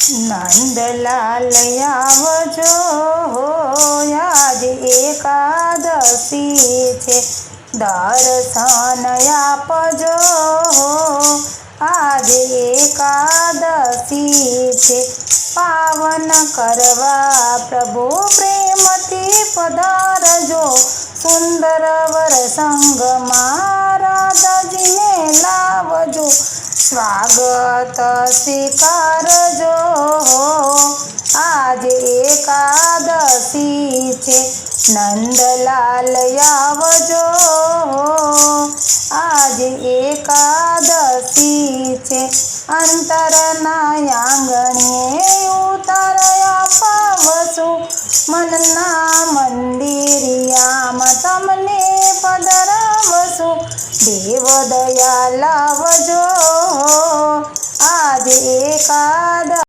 નંદલાલ આવજો આજ એકાદશી છે, દર્શન આપજો આજ એકાદશી છે, પાવન કરવા પ્રભુ પ્રેમથી પધારજો, સુંદર વરસંગમાં રાધાજીને લાવજો, સ્વાગત સ્વીકારજો આજ એકાદશી છે, નંદલાલ આવજો આજ એકાદશી છે, અંતરના આંગણે ઉતાર અપાવશું, મનના મંદિરિયામાં તમને પધરાવશું, દેવ દયા લાવજો આજ એકાદશી